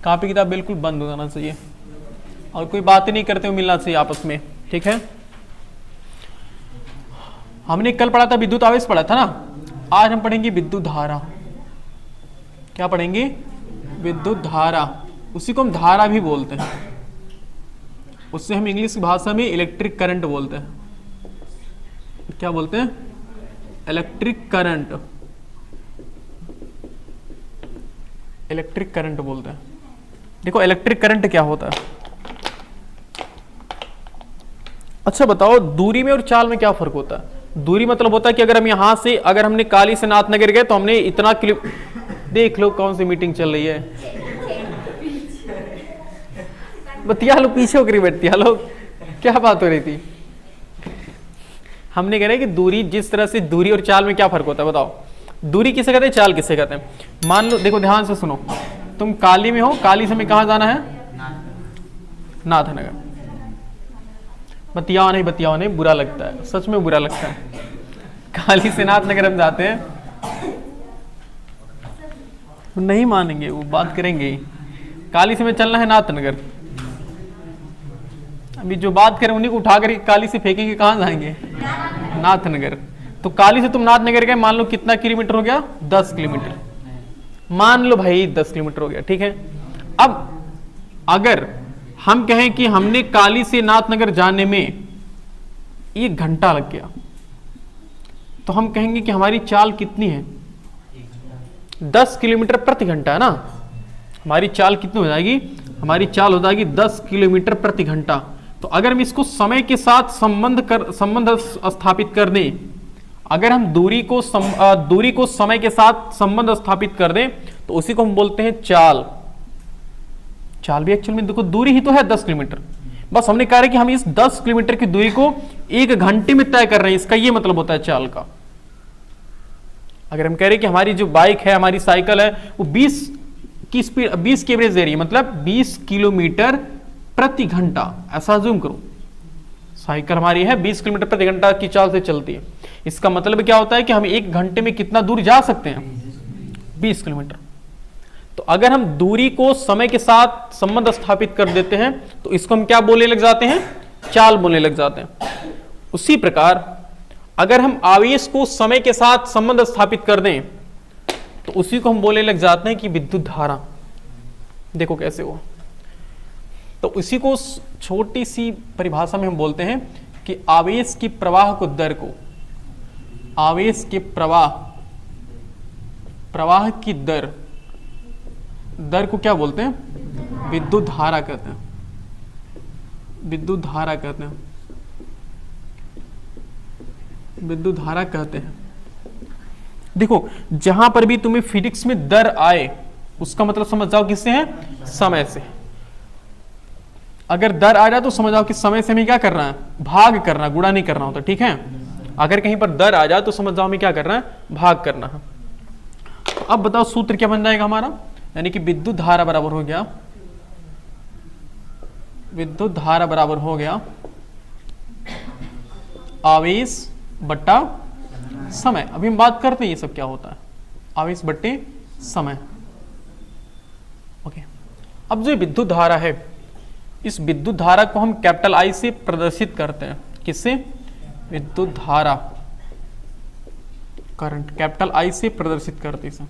Copy किताब बिल्कुल बंद हो जाना चाहिए और कोई बात ही नहीं करते हुए मिलना चाहिए आपस में, ठीक है। हमने कल पढ़ा था विद्युत आवेश पढ़ा था ना, आज हम पढ़ेंगे विद्युत धारा। क्या पढ़ेंगे? विद्युत धारा। उसी को हम धारा भी बोलते हैं, उससे हम इंग्लिश की भाषा में इलेक्ट्रिक करंट बोलते हैं। क्या बोलते हैं? Electric current. इलेक्ट्रिक करंट बोलते हैं। देखो इलेक्ट्रिक करंट क्या होता है। अच्छा बताओ, दूरी में और चाल में क्या फर्क होता है? दूरी मतलब होता है कि अगर हम यहां से, अगर हमने काली से नाथनगर गए तो हमने इतना किलो, देख लो कौन सी मीटिंग चल रही है, बतिया लो, पीछे होकर बैठती लो, क्या बात हो रही थी? हमने कह रहे कि दूरी, जिस तरह से दूरी और चाल में क्या फर्क होता है बताओ। दूरी किसे कहते हैं, चाल किसे कहते हैं? मान लो, देखो ध्यान से सुनो, तुम काली में हो, काली से हमें कहां जाना है? नाथनगर। बतियाओ नहीं, बुरा लगता है, सच में बुरा लगता है। काली से नाथनगर हम जाते हैं, वो नहीं मानेंगे, वो बात करेंगे। काली से हमें चलना है नाथनगर, अभी जो बात करें उन्हीं को उठाकर काली से फेंकेंगे, कहां जाएंगे? नाथनगर। तो काली से तुम नाथनगर गए, मान लो कितना किलोमीटर हो गया? 10 किलोमीटर। मान लो भाई 10 किलोमीटर हो गया, ठीक है। अब अगर हम कहें कि हमने काली से नाथनगर जाने में 1 घंटा लग गया, तो हम कहेंगे कि हमारी चाल कितनी है? 10 किलोमीटर प्रति घंटा है ना। हमारी चाल कितनी हो जाएगी? हमारी चाल हो जाएगी 10 किलोमीटर प्रति घंटा। तो अगर हम इसको समय के साथ संबंध स्थापित कर दें, अगर हम दूरी को समय के साथ संबंध स्थापित कर दें तो उसी को हम बोलते हैं चाल। चाल भी एक्चुअल में देखो दूरी ही तो है 10 किलोमीटर, बस हमने कहा है कि हम इस 10 किलोमीटर की दूरी को 1 घंटे में तय कर रहे हैं, इसका ये मतलब होता है चाल का। अगर हम कह रहे हैं कि हमारी जो बाइक है, हमारी साइकिल है, वो 20 की स्पीड, 20 की एवरेज दे रही है, मतलब 20 किलोमीटर प्रति घंटा, ऐसा जूम करो, साइकिल हमारी है 20 किलोमीटर प्रति घंटा की चाल से चलती है। इसका मतलब क्या होता है कि हम 1 घंटे में कितना दूर जा सकते हैं? 20 किलोमीटर। तो अगर हम दूरी को समय के साथ संबंध स्थापित कर देते हैं तो इसको हम क्या बोलने लग जाते हैं? चाल बोलने लग जाते हैं। उसी प्रकार अगर हम आवेश को समय के साथ संबंध स्थापित कर दें तो उसी को हम बोलने लग जाते हैं कि विद्युत धारा। देखो कैसे हुआ। तो इसी को छोटी सी परिभाषा में हम बोलते हैं कि आवेश की प्रवाह को, दर को, आवेश के प्रवाह की दर को क्या बोलते हैं? विद्युत धारा कहते हैं। विद्युत धारा कहते हैं, विद्युत धारा कहते हैं। देखो जहां पर भी तुम्हें फिजिक्स में दर आए उसका मतलब समझ जाओ किससे है? समय से। अगर दर आ जाए तो समझ जाओ कि समय से हमें क्या करना है? भाग करना, गुणा नहीं करना होता, ठीक है। अगर कहीं पर दर आ जाए तो समझ जाओ हमें क्या करना है? भाग करना है। तो अब बताओ सूत्र क्या बन जाएगा हमारा? यानी कि विद्युत धारा बराबर हो गया, विद्युत धारा बराबर हो गया आवेश बट्टा समय। अभी हम बात करते हैं ये सब क्या होता है, आवेश बट्टे समय। ओके, अब जो विद्युत धारा है, इस विद्युत धारा को हम कैपिटल आई से प्रदर्शित करते हैं। किससे? विद्युत धारा, करंट, कैपिटल आई से प्रदर्शित करते हैं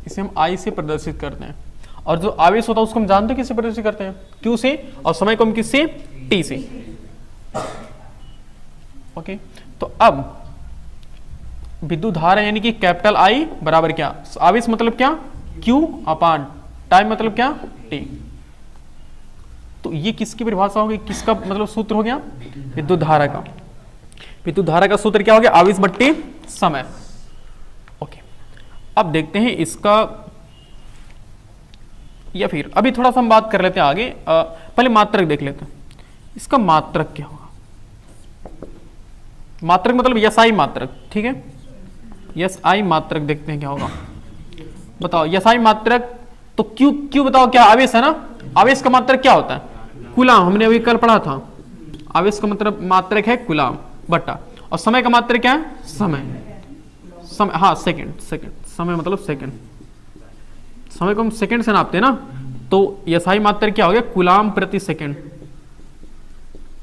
इसे हम आई से प्रदर्शित करते हैं। और जो आवेश होता है उसको हम जानते हैं किससे प्रदर्शित करते हैं? क्यू से। और समय को हम किससे? टी से। ओके, तो अब विद्युत धारा यानी कि कैपिटल आई बराबर क्या? आवेश मतलब क्या? क्यू अपान टाइम मतलब क्या? टी। तो ये किसकी परिभाषा होगी? किसका मतलब सूत्र हो गया? विद्युत धारा का। विद्युत धारा का सूत्र क्या हो गया? आवेश बट्टे समय। ओके, अब देखते हैं इसका, या फिर अभी थोड़ा सा हम बात कर लेते हैं आगे। पहले मात्रक देख लेते हैं। इसका मात्रक क्या होगा? मात्रक मतलब यसाई मात्रक, ठीक है। यसाई मात्रक देखते हैं क्या होगा। बताओ यसाई मात्रक, तो क्यू बताओ क्या? आवेश है ना। आवेश का मात्रक क्या होता है? कूलाम। हमने अभी कल पढ़ा था। आवेश का मतलब मात्रक है कूलाम बट्टा, और समय का मात्रक क्या है? समय, हाँ सेकंड। समय मतलब सेकंड, समय को हम सेकंड से नापते हैं ना, तो एसआई मात्रक क्या हो गया, कूलाम प्रति सेकंड,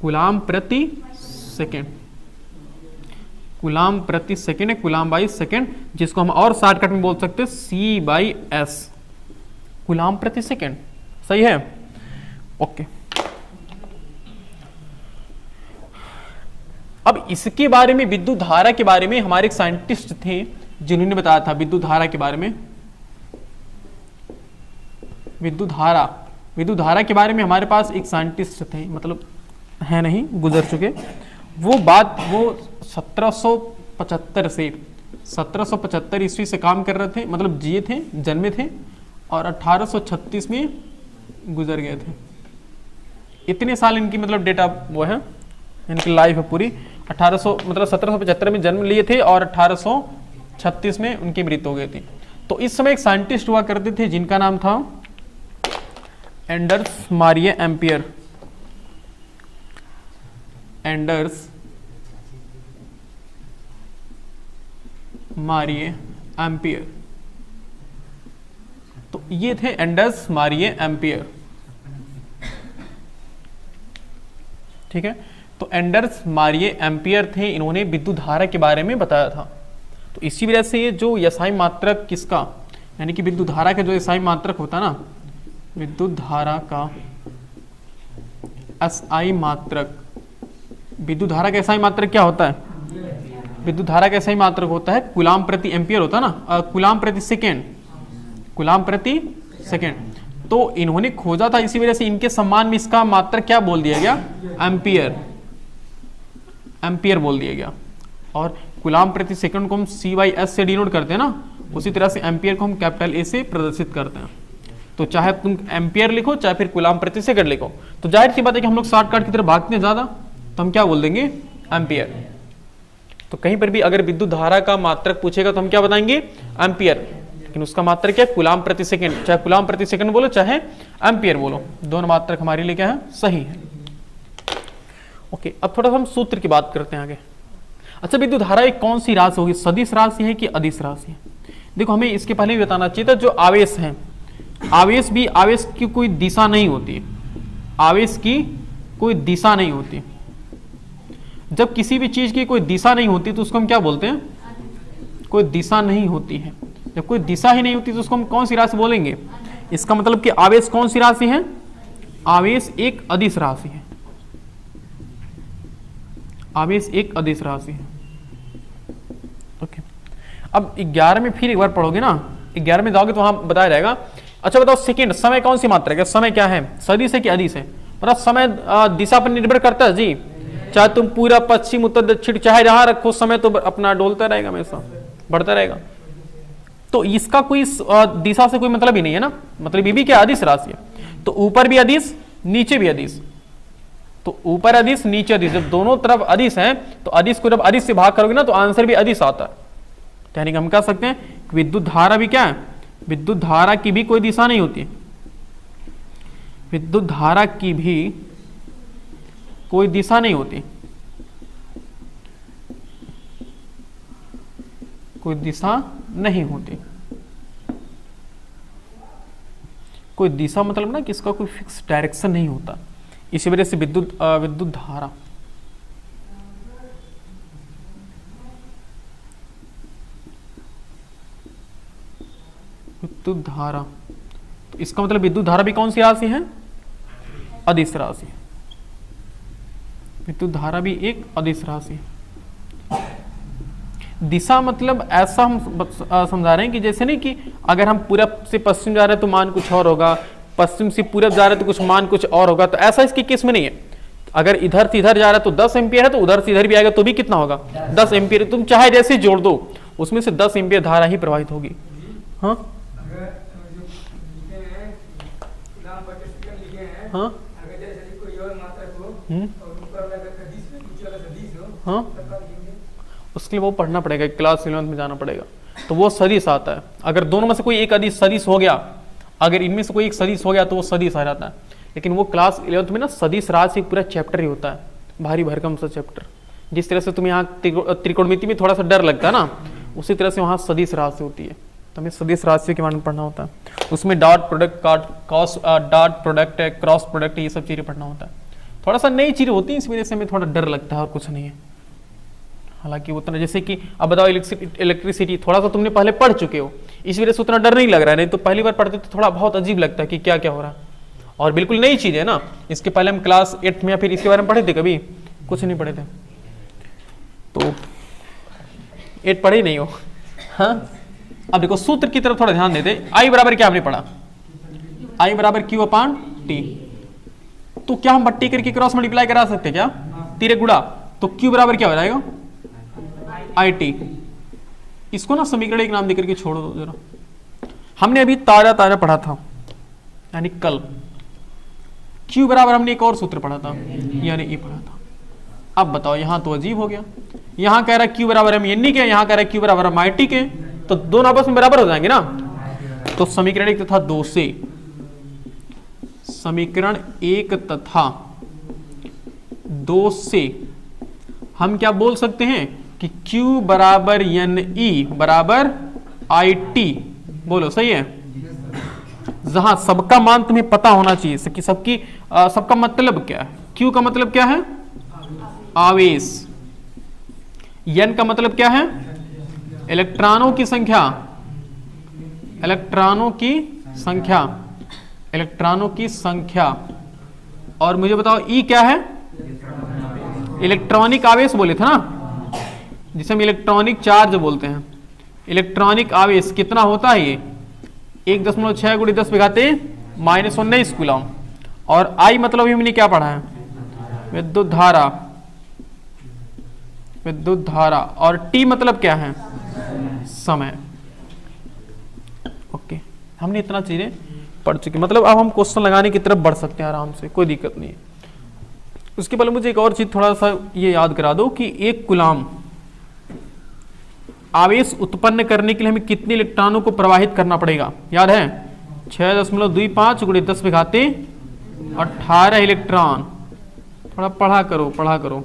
कूलाम प्रति सेकंड, कूलाम प्रति सेकंड है, कूलाम बाई सेकंड, जिसको हम और शॉर्टकट में बोल सकते हैं सी बाई एस, कूलाम प्रति सेकंड। सही है, ओके। अब इसके बारे में, विद्युत धारा के बारे में हमारे एक साइंटिस्ट थे जिन्होंने बताया था विद्युत धारा के बारे में, विद्युत धारा के बारे में हमारे पास एक साइंटिस्ट थे, मतलब है नहीं, गुजर चुके। वो 1775 ईस्वी से काम कर रहे थे, मतलब जिए थे, जन्मे थे, और 1836 में गुजर गए थे। इतने साल इनकी मतलब डेटा वो है, इनकी लाइफ है पूरी। 1775 में जन्म लिए थे और 1836 में उनकी मृत्यु हो गई थी। तो इस समय एक साइंटिस्ट हुआ करते थे जिनका नाम था एंडर्स मारिए एम्पियर, एंडर्स मारिए एम्पियर। तो ये थे एंडर्स मारिए एम्पियर, ठीक है। तो एंडर्स मारिए एम्पियर थे, इन्होंने विद्युत धारा के बारे में बताया था। तो इसी वजह से ये जो एसआई मात्रक किसका, यानी कि विद्युत धारा का जो एसआई मात्रक होता है ना, विद्युत धारा का एसआई मात्रक, विद्युत धारा का एसआई मात्रक क्या होता है, विद्युत धारा का एसआई मात्रक होता है कूलाम प्रति एम्पियर होता है ना, कूलाम प्रति सेकेंड, कूलाम प्रति सेकेंड। तो इन्होंने खोजा था, इसी वजह से इनके सम्मान में इसका मात्रक क्या बोल दिया गया, एम्पियर, एम्पियर बोल दिया गया। और कूलाम प्रति सेकंड को हम सी बाई एस से डिनोट करते हैं ना, उसी तरह से एम्पियर को हम कैपिटल ए से प्रदर्शित करते हैं। तो चाहे तुम एम्पियर लिखो चाहे फिर कूलाम प्रति सेकंड लिखो, तो जाहिर सी बात है कि हम लोग शॉर्टकट की तरफ भागते हैं ज्यादा, तो हम क्या बोल देंगे, एम्पियर। तो कहीं पर भी अगर विद्युत धारा का मात्रक पूछेगा तो हम क्या बताएंगे, एम्पियर। लेकिन उसका मात्रक क्या है, कूलाम प्रति सेकंड, चाहे कूलाम प्रति सेकंड बोलो चाहे एम्पियर बोलो, दोनों मात्रक हमारे लिए क्या है, सही है। ओके, अब थोड़ा सा हम सूत्र की बात करते हैं आगे। अच्छा, विद्युत धारा एक कौन सी राशि होगी, सदिश राशि है कि अदिश राशि है। देखो हमें इसके पहले भी बताना चाहिए था, जो आवेश है, आवेश की कोई दिशा नहीं होती, आवेश की कोई दिशा नहीं होती। जब किसी भी चीज की कोई दिशा नहीं होती तो उसको हम क्या बोलते हैं, कोई दिशा नहीं होती है। जब कोई दिशा ही नहीं होती तो उसको हम कौन सी राशि बोलेंगे, इसका मतलब कि आवेश कौन सी राशि है, आवेश एक अदिश राशि है, आवेश एक अदिश राशि है। ओके, अब 11 में फिर एक बार पढ़ोगे ना, 11 में जाओगे तो वहां बताया जाएगा। अच्छा बताओ, सेकंड समय कौन सी मात्रा है, समय क्या है, सदिश है कि अदिश है। मतलब समय दिशा पर निर्भर करता है जी, चाहे तुम पूरा पश्चिम उत्तर दक्षिण चाहे जहां रखो, समय तो अपना डोलता रहेगा, हमेशा बढ़ता रहेगा। तो इसका कोई दिशा से कोई मतलब ही नहीं है ना, मतलब ये भी क्या अदिश राशि है। तो ऊपर भी अदिश नीचे भी अदिश, तो ऊपर अदिश नीचे अदिश, जब दोनों तरफ अदिश है तो अदिश को जब अदिश से भाग करोगे ना तो आंसर भी अदिश आता है। यानी कि हम कह सकते हैं विद्युत धारा भी क्या है, विद्युत धारा की भी कोई दिशा नहीं होती, विद्युत धारा की भी कोई दिशा नहीं होती, कोई दिशा नहीं होती। कोई दिशा मतलब ना कि इसका कोई फिक्स डायरेक्शन नहीं होता, इसी वजह से विद्युत धारा, विद्युत धारा, तो इसका मतलब विद्युत धारा भी कौन सी राशि है, अदिश राशि। विद्युत धारा भी एक अदिश राशि है। दिशा मतलब ऐसा हम समझा रहे हैं कि जैसे नहीं कि अगर हम पूरब से पश्चिम जा रहे हैं तो मान कुछ और होगा, पश्चिम से पूरब जा रहे हैं तो कुछ मान कुछ और होगा, तो ऐसा इसकी केस में नहीं है। अगर इधर से इधर जा रहा है तो 10 एम्पियर है, तो उधर से इधर भी आएगा तो भी कितना होगा, 10 एम्पियर। तुम चाहे जैसे जोड़ दो उसमें से 10 एम्पियर धारा ही प्रवाहित होगी। हाँ हाँ हाँ, उसके लिए वो पढ़ना पड़ेगा, क्लास 11 में जाना पड़ेगा, तो वो सदिश आता है। अगर दोनों में से कोई एक अदिश सदिश हो गया, अगर इनमें से कोई एक सदिश हो गया तो वो सदिश आ जाता है। लेकिन वो क्लास 11 में ना सदिश राशि पूरा चैप्टर ही होता है, भारी भरकम सा चैप्टर। जिस तरह से तुम्हें यहाँ त्रिकोणमिति में थोड़ा सा डर लगता है ना, उसी तरह से वहाँ सदिश राशि होती है। तो हमें सदिश राशियों के बारे में पढ़ना होता है। उसमें डॉट प्रोडक्ट, डॉट प्रोडक्ट है, क्रॉस प्रोडक्ट है, ये सब चीज़ें पढ़ना होता है। थोड़ा सा नई चीज़ें होती हैं, इस वजह से हमें थोड़ा डर लगता है और कुछ नहीं है। हालांकि उतना, जैसे कि अब बताओ इलेक्ट्रिसिटी थोड़ा सा तुमने पहले पढ़ चुके हो, इस वजह से उतना डर नहीं लग रहा है, नहीं तो पहली बार पढ़ते तो थोड़ा बहुत अजीब लगता है कि क्या क्या हो रहा है, और बिल्कुल नई चीज़ है ना। इसके पहले हम क्लास 8 में या फिर इसके बारे में पढ़े थे, कभी कुछ नहीं पढ़े थे, तो 8 पढ़े ही नहीं हो। हाँ, अब देखो सूत्र की तरफ थोड़ा ध्यान देते। आई बराबर क्या हमने पढ़ा, आई बराबर क्यू अपान टी। तो क्या हम बट्टी करके क्रॉस मल्टीप्लाई करा सकते क्या, तिरे गुड़ा, तो क्यू बराबर क्या हो जाएगा आई टी। इसको ना समीकरण एक नाम देकर के छोड़ दो जरा। हमने अभी ताजा ताजा पढ़ा था, यानी कल Q बराबर हमने एक और सूत्र पढ़ा था, यानी E पढ़ा था। अब बताओ यहां तो अजीब हो गया, यहां कह रहा है Q बराबर हम एन के, यहां कह रहा है Q बराबर हम आई टी के, तो दोनों आपस में बराबर हो जाएंगे ना। तो समीकरण एक तथा दो से, समीकरण एक तथा दो से हम क्या बोल सकते हैं कि Q बराबर एन ई बराबर आई टी। बोलो सही है, जहां सबका मान तुम्हें पता होना चाहिए कि सबका मतलब क्या है। Q का मतलब क्या है, आवेश। N का मतलब क्या है, इलेक्ट्रॉनों की संख्या, इलेक्ट्रॉनों की संख्या, इलेक्ट्रॉनों की संख्या। और मुझे बताओ E क्या है, इलेक्ट्रॉनिक आवेश बोले थे ना, जिसे हम इलेक्ट्रॉनिक चार्ज बोलते हैं। इलेक्ट्रॉनिक आवेश कितना होता है ये, 1.6 × 10⁻⁻19 कूलम। और I मतलब हमने क्या पढ़ा है, विद्युत धारा, विद्युत धारा। और T मतलब क्या है, समय। ओके, हमने इतना चीजें पढ़ चुके, मतलब अब हम क्वेश्चन लगाने की तरफ बढ़ सकते हैं आराम से, कोई दिक्कत नहीं है। उसके पहले मुझे एक और चीज थोड़ा सा ये याद करा दो कि एक कूलम आवेश उत्पन्न करने के लिए हमें कितने इलेक्ट्रॉनों को प्रवाहित करना पड़ेगा, याद है 6.25 × 10⁻18 इलेक्ट्रॉन। थोड़ा पढ़ा करो, पढ़ा करो।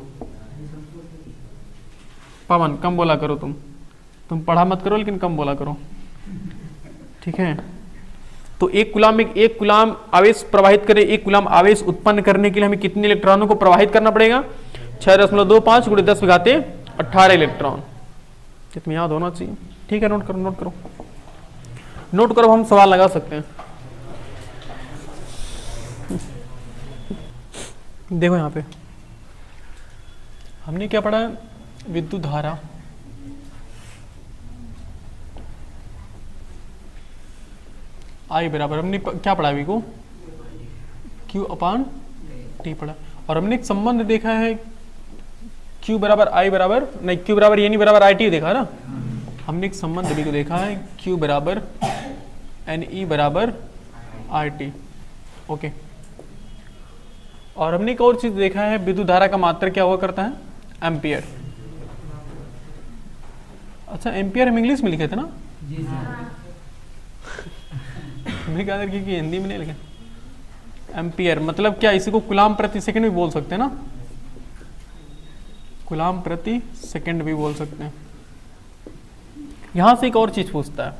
पवन कम बोला करो, तुम पढ़ा मत करो लेकिन कम बोला करो, ठीक है। तो एक कूलम आवेश प्रवाहित करे, एक कूलम आवेश उत्पन्न करने के लिए हमें कितने इलेक्ट्रॉनों को प्रवाहित करना पड़ेगा, 6.25 × 10⁻18 इलेक्ट्रॉन। तुम्हें याद होना चाहिए, ठीक है। नोट करो, नोट करो, नोट करो, हम सवाल लगा सकते हैं। देखो यहां पे हमने क्या पढ़ा है, विद्युत धारा, आई बराबर हमने क्या पढ़ा अभी को, Q अपान टी पढ़ा। और हमने एक संबंध देखा है, Q बराबर आई बराबर नहीं, Q बराबर एन ई बराबर आई टी देखा ना। हमने एक संबंध अभी को देखा है, Q बराबर एन ई बराबर आई टी। ओके, और हमने एक और चीज देखा है, विद्युत धारा का मात्रक क्या हुआ करता है, एम्पियर। अच्छा, एम्पियर हम इंग्लिश में लिखे थे ना, हमने क्या कि हिंदी में नहीं लिखे। एम्पियर मतलब क्या, इसी को कूलम प्रति सेकंड भी बोल सकते हैं ना, कूलम प्रति सेकंड भी बोल सकते हैं। यहां से एक और चीज पूछता है,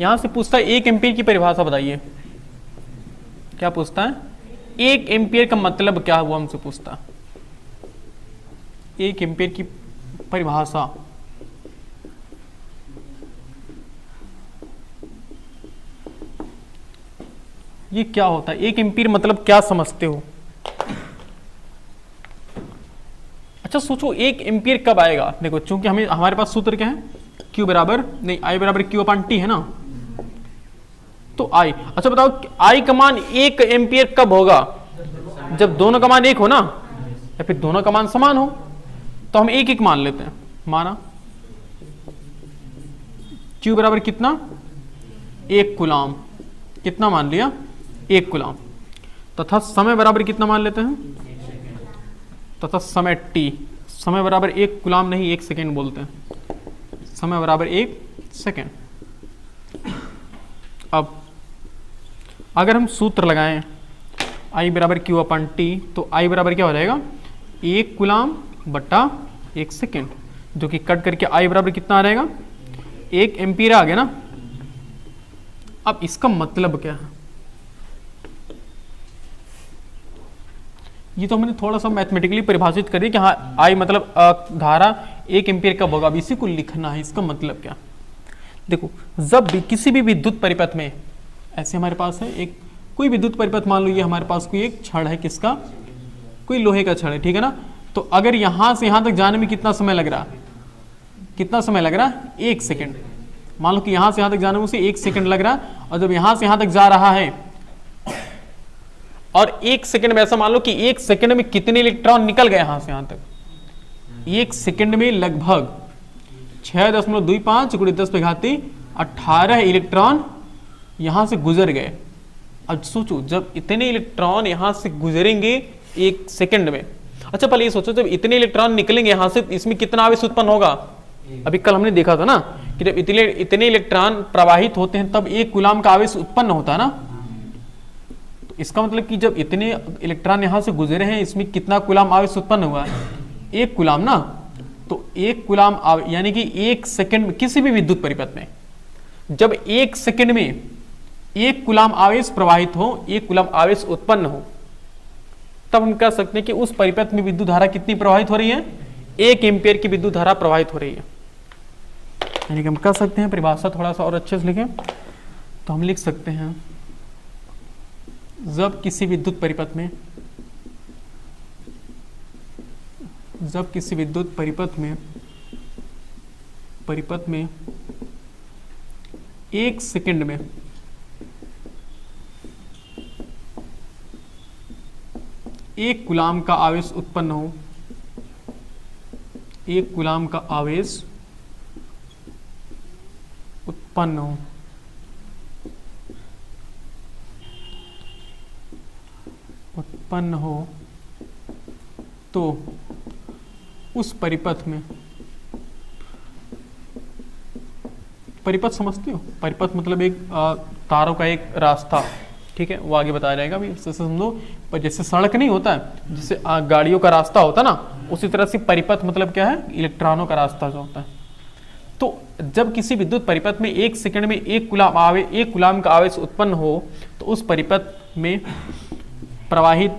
यहां से पूछता है 1 एम्पियर की परिभाषा बताइए। क्या पूछता है, 1 एम्पियर का मतलब क्या हुआ, हमसे पूछता है 1 एम्पियर की परिभाषा। ये क्या होता है, 1 एम्पियर मतलब क्या समझते हो। अच्छा सोचो 1 एम्पियर कब आएगा। देखो चूंकि हमें हमारे पास सूत्र क्या है, Q बराबर नहीं, I बराबर Q अपान टी है ना, तो I। अच्छा बताओ I का मान 1 एम्पियर कब होगा, जब दोनों का मान 1 हो ना, या फिर दोनों का मान समान हो। तो हम 1 मान लेते हैं, माना Q बराबर कितना, 1 कूलम, कितना मान लिया, 1 कूलम। तथा समय बराबर कितना मान लेते हैं, तथा समय T, समय बराबर 1 कूलम नहीं 1 सेकेंड बोलते हैं, समय बराबर 1 सेकेंड। अब अगर हम सूत्र लगाएं I बराबर Q अपन T, तो I बराबर क्या हो जाएगा, 1 कूलम बटा 1 सेकेंड, जो कि कट करके I बराबर कितना आ जाएगा, 1 एम्पीयर आ गया ना। अब इसका मतलब क्या है, ये तो हमने थोड़ा सा मैथमेटिकली परिभाषित कर दिया कि हाँ आई मतलब धारा 1 एम्पीयर कब होगा। अब इसी को लिखना है, इसका मतलब क्या। देखो जब भी किसी भी विद्युत परिपथ में, ऐसे हमारे पास है एक कोई विद्युत परिपथ, मान लो ये हमारे पास कोई एक छड़ है, किसका, कोई लोहे का छड़ है, ठीक है ना। तो अगर यहां से यहां तक जाने में कितना समय लग रहा, कितना समय लग रहा है, 1 सेकेंड। मान लो कि यहां से यहां तक जाने में उसे 1 सेकेंड लग रहा, और जब यहां से यहां तक जा रहा है, और 1 सेकेंड में ऐसा मान लो कि 1 सेकेंड में कितने इलेक्ट्रॉन निकल गए यहां से यहां तक, 1 सेकेंड में लगभग 6.25 × 10⁻18 इलेक्ट्रॉन यहां से गुजर गए। अब सोचो जब इतने इलेक्ट्रॉन यहां से गुजरेंगे 1 सेकेंड में, अच्छा पहले ये सोचो जब इतने इलेक्ट्रॉन निकलेंगे यहां से, इसमें कितना आवेश उत्पन्न होगा। अभी कल हमने देखा था ना कि जब इतने इलेक्ट्रॉन प्रवाहित होते हैं तब 1 कूलाम का आवेश उत्पन्न होता है ना। तो इसका मतलब कि जब इतने इलेक्ट्रॉन यहां से गुजरे हैं, इसमें कितना कूलाम आवेश उत्पन्न हुआ है, 1 कूलाम ना। तो 1 कूलाम यानी कि 1 सेकेंड में किसी भी विद्युत परिपथ में जब 1 सेकेंड में 1 कूलाम आवेश प्रवाहित हो, 1 कूलाम आवेश उत्पन्न हो, तब हम कह सकते हैं कि उस परिपथ में विद्युत धारा कितनी प्रवाहित हो रही है, 1 एम्पीयर की विद्युत धारा प्रवाहित हो रही है। यानी कि हम कह सकते हैं, परिभाषा थोड़ा सा और अच्छे से लिखें तो हम लिख सकते हैं, जब किसी विद्युत परिपथ में, जब किसी विद्युत परिपथ में 1 सेकेंड में 1 कूलाम का आवेश उत्पन्न हो, 1 कूलाम का आवेश उत्पन्न हो, तो उस परिपथ में, परिपथ समझते हो, परिपथ मतलब एक तारों का एक रास्ता, ठीक है, वो आगे बताया जाएगा। अभी समझो, पर जैसे सड़क नहीं होता है, जैसे गाड़ियों का रास्ता होता है ना, उसी तरह से परिपथ मतलब क्या है, इलेक्ट्रॉनों का रास्ता जो होता है। तो जब किसी विद्युत परिपथ में 1 सेकंड में 1 कूलाम का आवेश उत्पन्न हो, तो उस परिपथ में प्रवाहित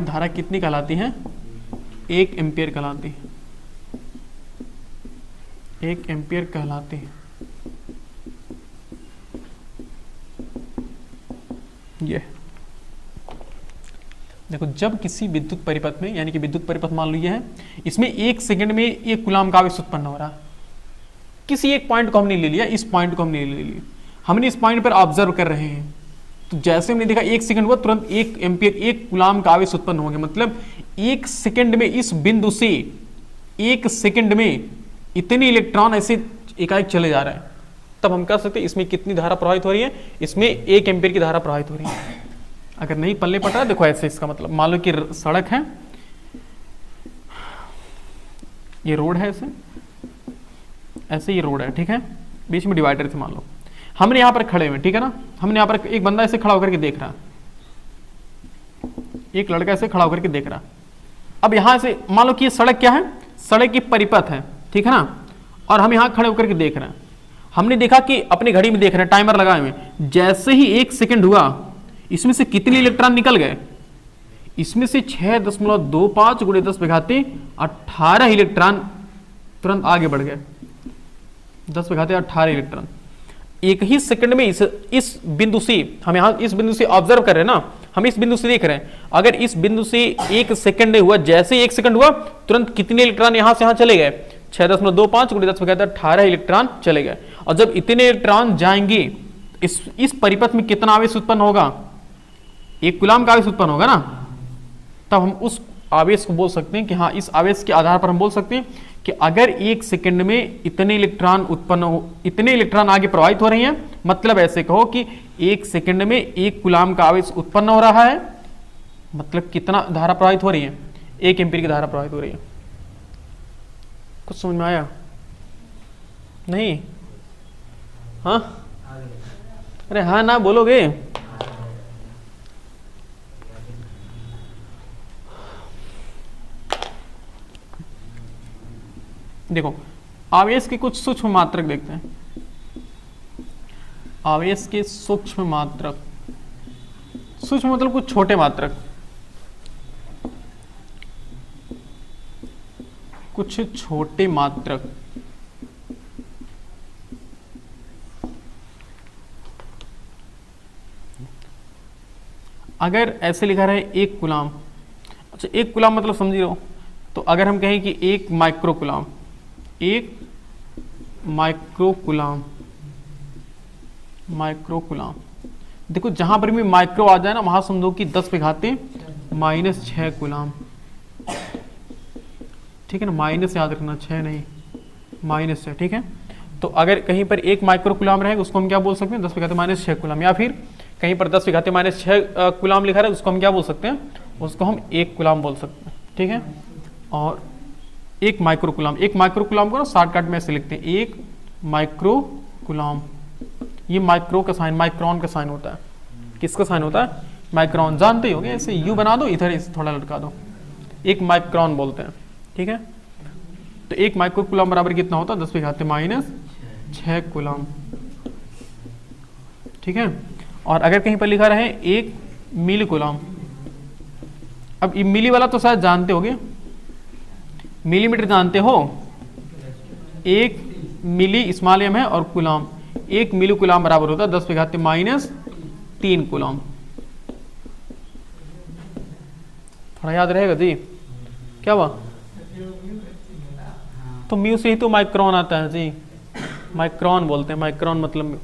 धारा कितनी कहलाती है, 1 एम्पीयर कहलाती है, 1 एम्पीयर कहलाती है। ये देखो, जब किसी विद्युत परिपथ में, यानी कि विद्युत परिपथ मान लो ये है, इसमें 1 सेकंड में 1 कूलाम का आवेश उत्पन्न हो रहा है। किसी एक पॉइंट को हमने ले लिया, इस पॉइंट को हमने ले लिया, हमने इस पॉइंट पर ऑब्जर्व कर रहे हैं। तो जैसे हमने देखा 1 सेकंड हुआ, तुरंत 1 एम्पीयर 1 कूलाम का आवेश उत्पन्न हो गया। मतलब 1 सेकंड में इस बिंदु से 1 सेकंड में इतने इलेक्ट्रॉन ऐसे एकाएक चले जा रहे हैं। तब हम कह सकते हैं इसमें कितनी धारा प्रवाहित हो रही है, इसमें 1 एम्पीयर की धारा प्रवाहित हो रही है। अगर नहीं पल्ले पड़ रहा है, देखो ऐसे, इसका मतलब मान लो कि सड़क है, ये रोड है, ऐसे ये रोड है, ठीक है, बीच में डिवाइडर थे मान लो, हमने यहां पर खड़े हुए, ठीक है ना, हमने यहां पर एक बंदा ऐसे खड़ा होकर के देख रहा, एक लड़का ऐसे खड़ा होकर के देख रहा। अब यहां से मान लो कि ये सड़क क्या है, सड़क की परिपथ है, ठीक है ना, और हम यहां खड़े होकर के देख रहे हैं। हमने देखा कि अपनी घड़ी में देख रहे हैं, टाइमर लगाए हुए, जैसे ही 1 सेकंड हुआ, इसमें से कितने इलेक्ट्रॉन निकल गए, इसमें से 6.25 × 10⁻18 इलेक्ट्रॉन तुरंत आगे बढ़ गए, 10⁻18 इलेक्ट्रॉन एक ही सेकंड में। इस बिंदु से, हम यहां इस बिंदु से ऑब्जर्व कर रहे हैं ना, हम इस बिंदु से देख रहे हैं, अगर इस बिंदु से 1 सेकंड हुआ, जैसे 1 सेकंड हुआ, तुरंत कितने इलेक्ट्रॉन यहां से यहां चले गए, 6.25 × 10⁻18 इलेक्ट्रॉन चले गए। और जब इतने इलेक्ट्रॉन जाएंगे, इस परिपथ में कितना आवेश उत्पन्न होगा, 1 कूलाम का आवेश उत्पन्न होगा ना। तब हम उस आवेश को बोल सकते हैं कि हाँ, इस आवेश के आधार पर हम बोल सकते हैं कि अगर 1 सेकंड में इतने इलेक्ट्रॉन उत्पन्न हो, इतने इलेक्ट्रॉन आगे प्रवाहित हो रही हैं, मतलब ऐसे कहो कि 1 सेकंड में 1 कूलाम का आवेश उत्पन्न हो रहा है, मतलब कितना धारा प्रवाहित हो रही है, 1 एम्पीयर की धारा प्रवाहित हो रही है। कुछ समझ में आया नहीं? हाँ, अरे हाँ ना बोलोगे? देखो, आवेश के कुछ सूक्ष्म मात्रक देखते हैं। आवेश के सूक्ष्म मात्रक, सूक्ष्म मतलब कुछ छोटे मात्रक, कुछ छोटे मात्रक। अगर ऐसे लिखा रहे 1 कूलाम, अच्छा 1 कूलाम मतलब समझ रहे हो, तो अगर हम कहें कि 1 micro coulomb, 1 micro coulomb, micro coulomb, देखो जहां पर भी माइक्रो आ जाए ना वहां समझो कि 10 पे घाते -6 कूलाम, ठीक है ना, माइनस याद रखना, 6 नहीं, -6, ठीक है। तो अगर कहीं पर 1 माइक्रो कूलाम रहेगा उसको हम क्या बोल सकते हैं, 10 पे घाते -6 कूलाम, या फिर कहीं पर 10 पे घाते -6 कूलाम लिखा रहा है उसको हम क्या बोल सकते हैं, उसको हम 1 कूलाम बोल सकते हैं, ठीक है। और 1 माइक्रो कूलाम, 1 माइक्रो कूलाम को ना शॉर्टकट में ऐसे लिखते हैं 1 माइक्रो कूलाम। ये माइक्रो का साइन, माइक्रोन का साइन होता है, किसका साइन होता है, माइक्रोन, जानते ही होंगे, ऐसे यू बना दो, इधर इसे थोड़ा लटका दो, 1 माइक्रोन बोलते हैं, ठीक है। तो 1 माइक्रो कूलाम बराबर कितना होता है, 10 पे घाते -6 कूलाम, ठीक है। और अगर कहीं पर लिखा रहे 1 मिली कूलाम, अब ये मिली वाला तो शायद जानते होगे, मिलीमीटर जानते हो, 1 मिली स्मॉल एम है और कूलाम, 1 मिली कूलाम बराबर होता है 10 पे घाते -3 कूलाम। थोड़ा याद रहेगा जी, क्या हुआ, तो म्यू से ही तो माइक्रोन आता है जी, माइक्रोन बोलते हैं, माइक्रोन मतलब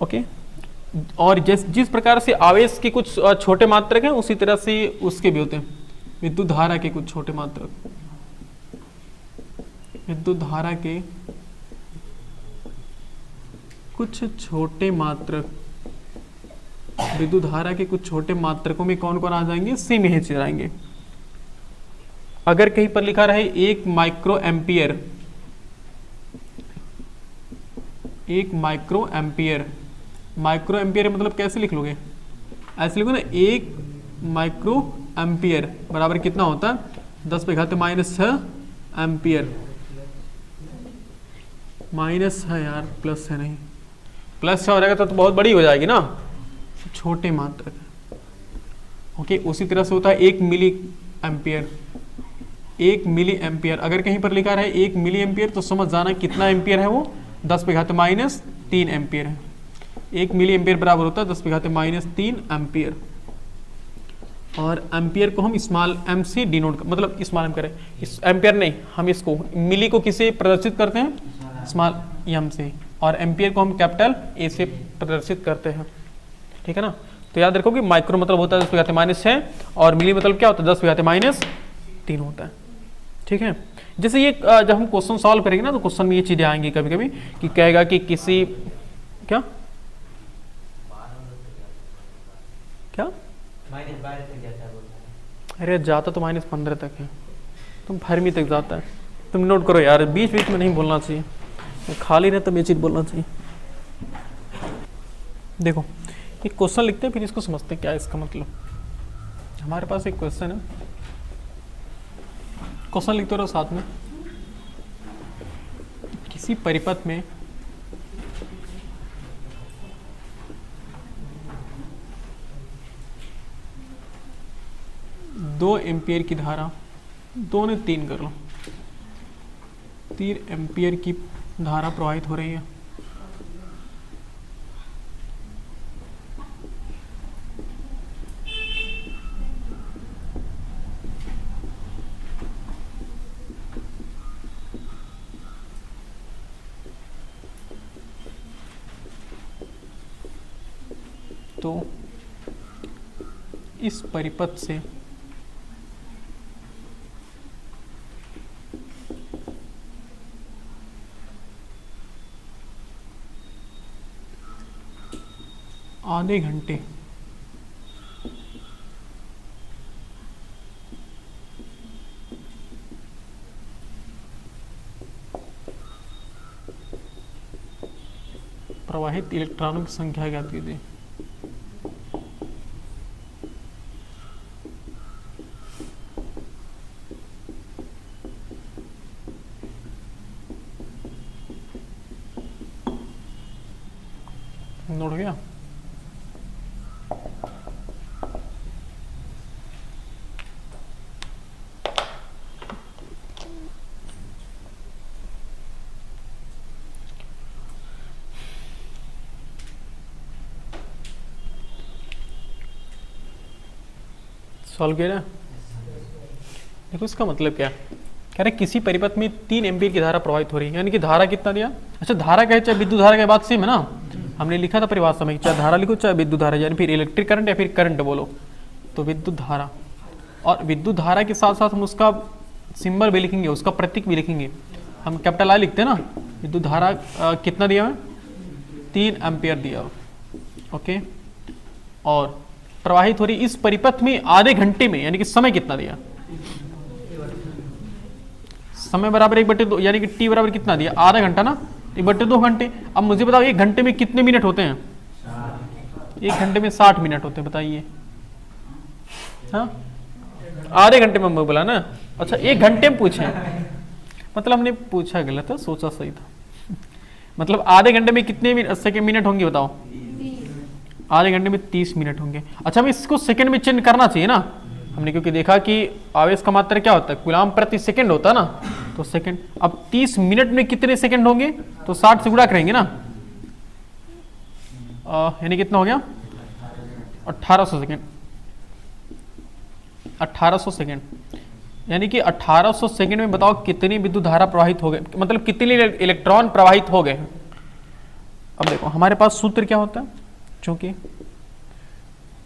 ओके। और जिस प्रकार से आवेश के कुछ छोटे मात्रक हैं उसी तरह से उसके भी होते हैं, विद्युत धारा के कुछ छोटे मात्रक, विद्युत धारा के कुछ छोटे मात्रक, विद्युत धारा के कुछ छोटे मात्रकों में कौन कौन आ जाएंगे, सी में ही आएंगे। अगर कहीं पर लिखा रहे 1 micro ampere, 1 micro ampere, micro ampere मतलब कैसे लिख लोगे, ऐसे लिखो ना, 1 माइक्रो एम्पियर बराबर कितना होता है, 10 पे घाते -6 एम्पियर, माइनस है यार, प्लस है नहीं, प्लस हो रहेगा तो बहुत बड़ी हो जाएगी ना, छोटे मात्रक, ओके। उसी तरह से होता है 1 मिली एम्पियर, 1 मिली एम्पियर, अगर कहीं पर लिखा रहे 1 मिली एम्पियर तो समझ जाना कितना एम्पियर है वो, 10 पे घाते -3 एम्पियर है, 1 मिली एम्पियर बराबर होता है 10 पे घाते -3 एम्पियर। और एम्पियर को हम स्मॉल एम से डिनोट, मतलब स्मॉल एम करें, इस एम्पियर नहीं, हम इसको मिली को किसे प्रदर्शित करते हैं, स्मॉल एम से, और एम्पियर को हम कैपिटल ए से प्रदर्शित करते हैं, ठीक है ना। तो याद रखो कि माइक्रो मतलब होता है 10 पे घाते -6 और मिली मतलब क्या होता है 10 पे घाते -3 होता है, ठीक है। जैसे ये जब हम क्वेश्चन सॉल्व करेंगे ना तो क्वेश्चन में ये चीजें आएंगी कभी कभी कि कहेगा कि किसी क्या क्या अरे जाता तो -15 तक है, तुम फरमी तक जाता है, तुम नोट करो यार, बीच बीच में नहीं बोलना चाहिए, खाली रहे तब ये चीज बोलना चाहिए। देखो एक क्वेश्चन लिखते हैं फिर इसको समझते हैं क्या है इसका मतलब। हमारे पास एक क्वेश्चन है, क्वेश्चन लिखते रहो साथ में। किसी परिपथ में दो एम्पियर की धारा, 2 ने 3 कर लो, 3 एम्पियर की धारा प्रवाहित हो रही है। तो इस परिपथ से आधे घंटे प्रवाहित इलेक्ट्रॉनों की संख्या ज्ञात कीजिए। नोट हो गया। सॉल्व किया ना। देखो इसका मतलब क्या कह रहे किसी परिपथ में 3 एम्पीयर की धारा प्रवाहित हो रही है, यानी कि धारा कितना दिया। अच्छा धारा क्या है, चाहे विद्युत धारा के बाद सेम है ना, हमने लिखा था परिभाषा में, चाहे धारा लिखो चाहे विद्युत धारा, यानी फिर इलेक्ट्रिक करंट या फिर करंट बोलो, तो विद्युत धारा। और विद्युत धारा के साथ साथ हम उसका सिंबल भी लिखेंगे, उसका प्रतीक भी लिखेंगे। हम कैपिटल आई लिखते हैं ना। विद्युत धारा कितना दिया है, 3 एम्पीयर दिया। ओके, और प्रवाहित हो रही इस परिपथ में आधे घंटे में, यानी कि समय कितना दिया, समय बराबर 1/2, यानी कि टी बराबर कितना दिया, आधा घंटा ना, 1/2 घंटे। अब मुझे बताओ 1 घंटे में कितने मिनट होते हैं, 1 घंटे में 60 मिनट होते हैं, बताइए। हाँ आधे घंटे में मैं बोला ना। अच्छा 1 घंटे में पूछे, मतलब हमने पूछा गलत है, सोचा सही था। मतलब आधे घंटे में कितने मिनट होंगे बताओ, आधे घंटे में 30 मिनट होंगे। अच्छा हमें इसको सेकंड में चेंज करना चाहिए ना, हमने क्योंकि देखा कि आवेश का मात्रा क्या होता है, कूलाम प्रति सेकंड होता है ना, तो सेकंड। अब 30 मिनट में कितने सेकंड होंगे, तो 60 से गुणा करेंगे ना, यानी कितना हो गया 1800 सेकंड, 1800 सेकंड, यानी कि 1800 सेकंड में बताओ कितनी विद्युत धारा प्रवाहित हो गए, मतलब कितने इलेक्ट्रॉन प्रवाहित हो गए। अब देखो हमारे पास सूत्र क्या होता है, चूंकि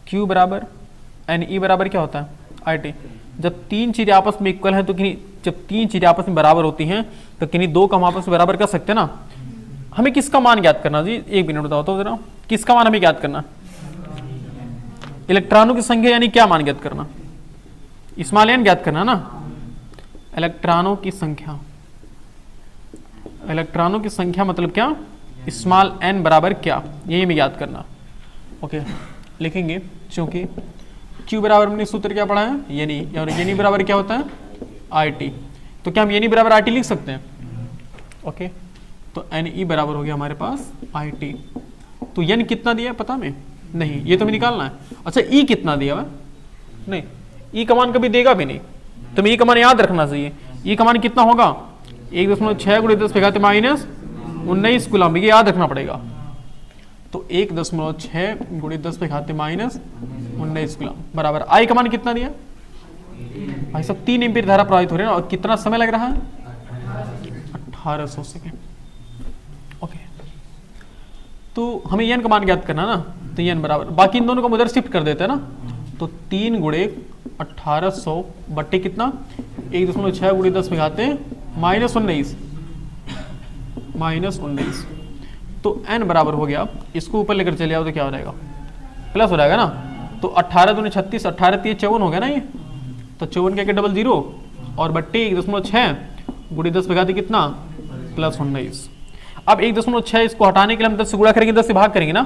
Q बराबर NE बराबर क्या होता है IT। जब 3 चीजें आपस में इक्वल है तो किन्हीं, जब 3 चीजें आपस में बराबर होती हैं तो किन्हीं 2 का हम आपस में बराबर कर सकते हैं ना। हमें किसका मान ज्ञात करना जी, 1 मिनट बताओ तो जरा, किसका मान हमें ज्ञात करना, इलेक्ट्रॉनों की संख्या, यानी क्या मान ज्ञात करना, स्मॉल n ज्ञात करना ना, इलेक्ट्रॉनों की संख्या। इलेक्ट्रॉनों की संख्या मतलब क्या, स्मॉल n बराबर क्या, यही हमें ज्ञात करना। ओके लिखेंगे, चूंकि Q बराबर हमने सूत्र क्या पढ़ा है, यानी, और यानी बराबर क्या होता है IT, तो क्या हम यानी बराबर IT लिख सकते हैं। ओके तो NE बराबर हो गया हमारे पास IT। तो n कितना दिया है पता हमें नहीं, ये तो हमें निकालना है। अच्छा E कितना दिया है, नहीं E का मान कभी देगा भी नहीं, तो हमें E का मान याद रखना चाहिए। E का मान कितना होगा, 1.6 × 10⁻⁻19 कूलम, ये याद रखना पड़ेगा। तो 1.6 × 10⁻⁻19 कूलम बराबर I का मान कितना दिया भाई सब, 3 एम्पीयर धारा प्रवाहित हो रही है और कितना समय लग रहा है 1800 सेकेंड। ओके तो हमें n का मान ज्ञात करना ना, तो n बराबर, बाकी इन दोनों को उधर शिफ्ट कर देते हैं ना, तो 3 × 1800 बट्टे कितना 1.6 × 10⁻⁻19 तो n बराबर हो गया, इसको ऊपर लेकर चले आओ तो क्या हो जाएगा, प्लस हो जाएगा ना। तो 18 दूनी 36, 18 3 54 हो गया ना ये, तो 54 क्या 00 और बट्टे 1.6 गुणे 10 कितना +19। अब 1.6 इसको हटाने के लिए हम 10 से गुणा करेंगे, 10 से भाग करेंगे ना,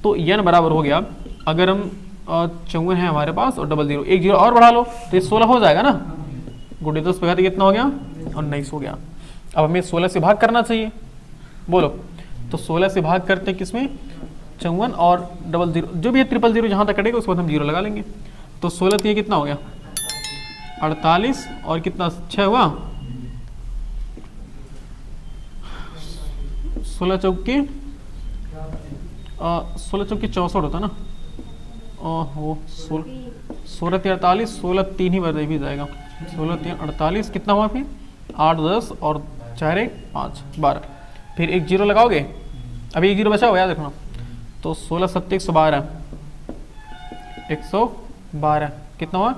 तो n बराबर हो गया, अगर हम 54 है हमारे पास और 00 एक 0 और बढ़ा लो तो ये 16 हो जाएगा ना, गुणे 10 कितना हो गया 19 हो गया। अब हमें 16 से भाग करना चाहिए, बोलो, तो 16 से भाग करते हैं किसमें 54 और 00, जो भी है 000 जहाँ तक कटेगा उसके बाद हम 0 लगा लेंगे। तो 16 तो ये कितना हो गया 48 और कितना 6 हुआ, 16 चौके 64 होता ना, वो 16 48, 16 3 ही बदल भी जाएगा, 16 3 48 कितना हुआ फिर 8 10 और 4 1 5 12, फिर एक 0 लगाओगे, अभी एक 0 बचा हुआ याद रखना, तो 16 7 112 112 कितना हुआ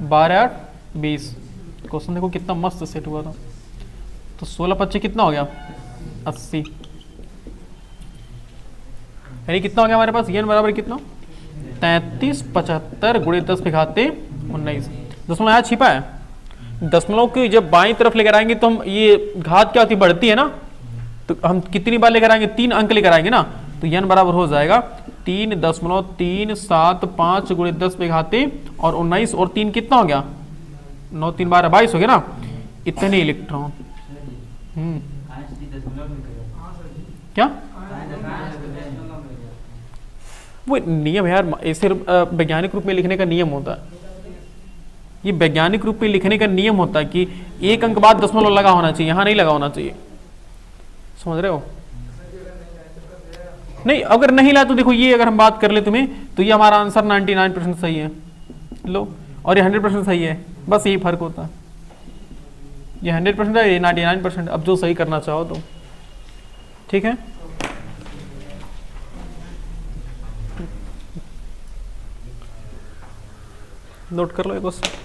12 8 20। क्वेश्चन देखो कितना मस्त सेट हुआ था। तो 16 25 कितना हो गया 80, यानी कितना हो गया हमारे पास n बराबर कितना 33 75 गुणे 10⁻19। दशमलव यहाँ छिपा है, दशमलव की जब बाईं तरफ लेकर आएंगे तो हम ये घात क्या होती बढ़ती है ना, तो हम कितनी बार लेकर आएंगे 3 अंक लेकर आएंगे ना, तो n बराबर हो जाएगा 3.375 गुणे 10⁻⁻19 और 19 और 3 कितना हो गया 9 3 12 22 हो गया ना, इतने इलेक्ट्रॉन। क्या वो नियम है यार, ऐसे वैज्ञानिक रूप में लिखने का नियम होता है, ये वैज्ञानिक रूप में लिखने का नियम होता है कि एक अंक बाद दशमलव लगा होना चाहिए, यहाँ नहीं लगा होना चाहिए, समझ रहे हो? नहीं, अगर नहीं ला तो देखो ये अगर हम बात कर ले तुम्हें, तो ये हमारा आंसर 99% सही है, लो, और ये 100% सही है, बस यही फर्क होता है, ये 100% है, ये 99%। अब जो सही करना चाहो तो, ठीक है। नोट कर लो एक क्वेश्चन।